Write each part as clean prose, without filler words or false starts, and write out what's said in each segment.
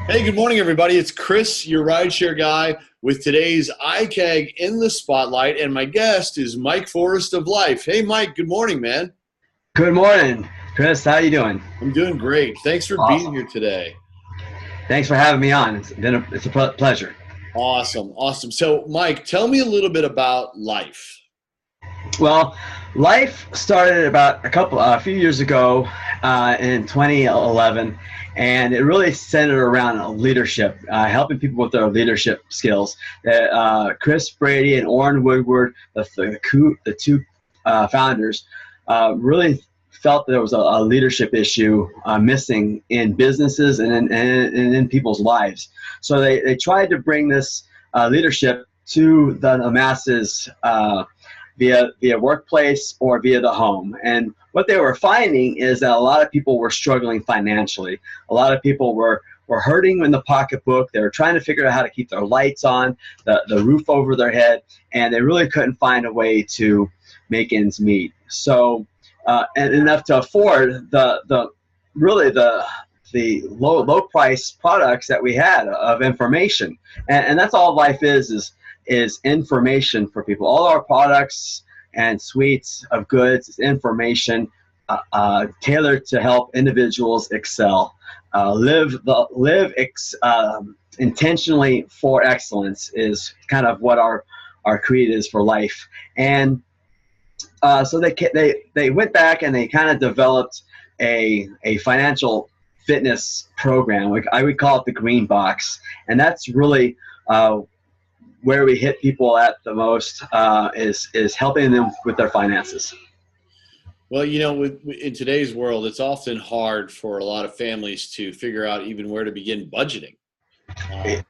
Hey, good morning, everybody. It's Chris, your rideshare guy, with today's iCag in the spotlight, and my guest is Mike Forrest of Life. Hey, Mike. Good morning, man. Good morning, Chris. How you doing? I'm doing great. Thanks for being Awesome. here today. Thanks for having me on. It's a pleasure. Awesome, awesome. So, Mike, tell me a little bit about life. Well, life started about a few years ago in 2011, and it really centered around leadership, helping people with their leadership skills. Chris Brady and Orrin Woodward, the two founders, really felt there was a leadership issue missing in businesses and in people's lives. So they tried to bring this leadership to the masses via workplace or via the home. And what they were finding is that a lot of people were struggling financially. A lot of people were hurting in the pocketbook. They were trying to figure out how to keep their lights on, the roof over their head, and they really couldn't find a way to make ends meet. So, and enough to afford the low price products that we had of information. And that's all life is information for people. All our products and suites of goods is information tailored to help individuals excel. Intentionally for excellence is kind of what our creed is for life. And so they went back and they kind of developed a financial fitness program. Like I would call it the green box, and that's really where we hit people at the most is helping them with their finances. Well, in today's world, it's often hard for a lot of families to figure out even where to begin budgeting. Uh,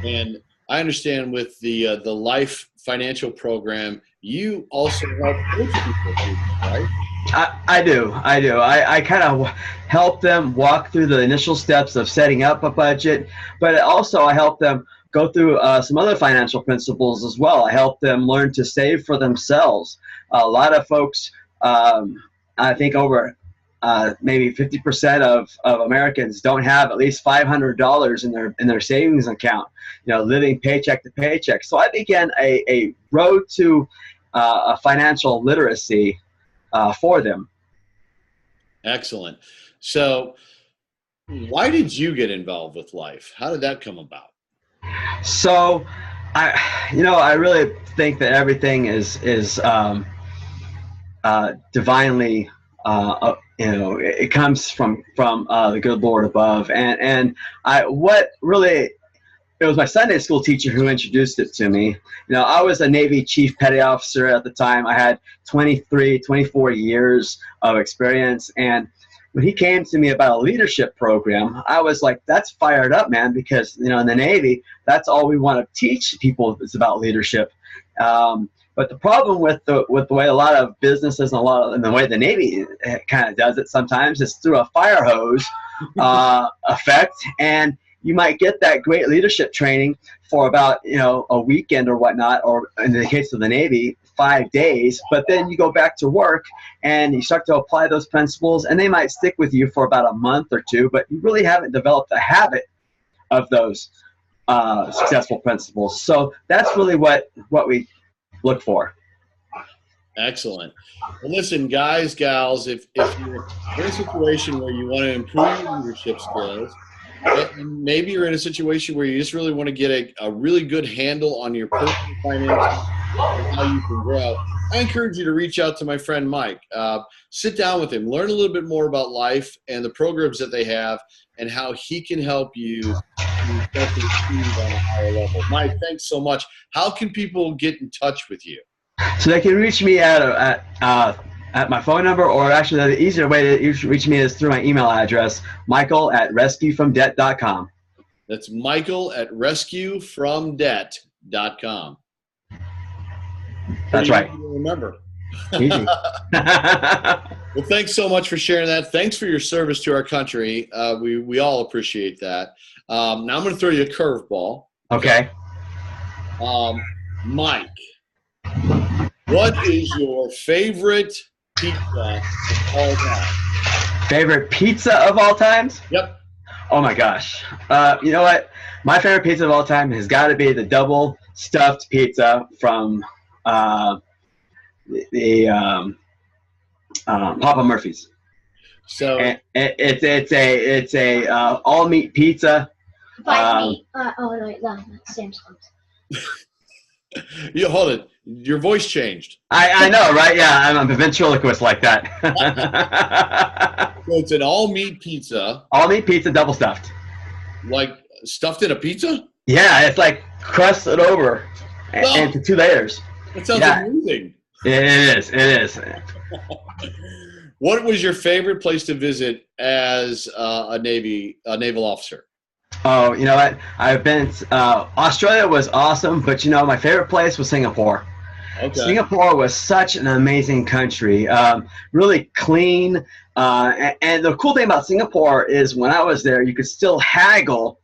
and I understand with the Life Financial Program, you also help coach people through this, right? I do. I kind of help them walk through the initial steps of setting up a budget, but also I help them go through some other financial principles as well. I help them learn to save for themselves. A lot of folks, I think over maybe 50% of Americans don't have at least $500 in their savings account, living paycheck to paycheck. So I began a road to a financial literacy for them. Excellent. So, why did you get involved with Life? How did that come about? So, I really think that everything is divinely, it comes from the good Lord above, and it was my Sunday school teacher who introduced it to me. I was a Navy Chief Petty Officer at the time. I had 24 years of experience, and when he came to me about a leadership program, I was like, that's fired up, man, because, in the Navy, that's all we want to teach people is about leadership. But the problem with the way a lot of businesses and the way the Navy kind of does it sometimes is through a fire hose effect, and you might get that great leadership training for about a weekend or whatnot, or in the case of the Navy, 5 days, but then you go back to work and you start to apply those principles, and they might stick with you for about a month or two, but you really haven't developed a habit of those successful principles. So that's really what we look for. Excellent. Well, listen, guys, gals, if you're in a situation where you want to improve your leadership skills, and maybe you're in a situation where you just really want to get a really good handle on your personal finances and how you can grow, I encourage you to reach out to my friend Mike. Sit down with him, learn a little bit more about Life and the programs that they have and how he can help you to start to achieve on a higher level. Mike, thanks so much. How can people get in touch with you? So they can reach me at my phone number, or actually the easier way to reach me is through my email address, michael@rescuefromdebt.com. That's michael@rescuefromdebt.com. That's right. Remember. Easy. Well, thanks so much for sharing that. Thanks for your service to our country. We all appreciate that. Now I'm going to throw you a curveball. Okay. Mike, what is your favorite pizza of all time? Favorite pizza of all times? Yep. Oh my gosh. You know what? My favorite pizza of all time has got to be the double stuffed pizza from uh, the Papa Murphy's. So And it's a all meat pizza. Bite me. Oh no, that's Samsung's. you hold it. Your voice changed. I know, right? Yeah, I'm a ventriloquist like that. So it's an all meat pizza, All meat pizza, double stuffed. like stuffed in a pizza. Yeah, it's like crusted over Oh. into 2 layers. That sounds Yeah. amazing. It is. It is. What was your favorite place to visit as a naval officer? Oh, you know what? I've been. Australia was awesome, but my favorite place was Singapore. Okay. Singapore was such an amazing country. Really clean. And the cool thing about Singapore is when I was there, you could still haggle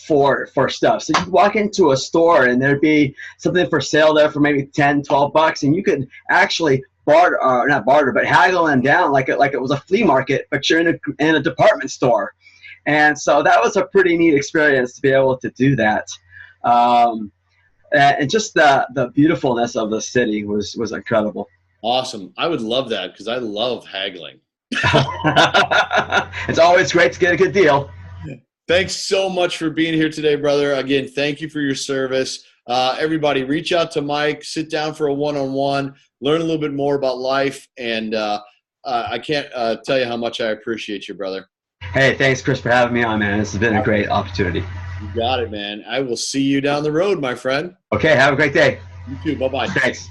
for stuff. So you could walk into a store and there'd be something for sale there for maybe $10-12, and you could actually barter, not barter, but haggle them down like it was a flea market, but you're in a department store. And so that was a pretty neat experience to be able to do that. And just the beautifulness of the city was incredible. Awesome. I would love that because I love haggling. It's always great to get a good deal. Thanks so much for being here today, brother. Again, thank you for your service. Everybody, reach out to Mike, sit down for a one-on-one, learn a little bit more about life, and I can't tell you how much I appreciate you, brother. Hey, thanks, Chris, for having me on, man. This has been a great opportunity. You got it, man. I will see you down the road, my friend. Okay, have a great day. You too. Bye-bye. Thanks.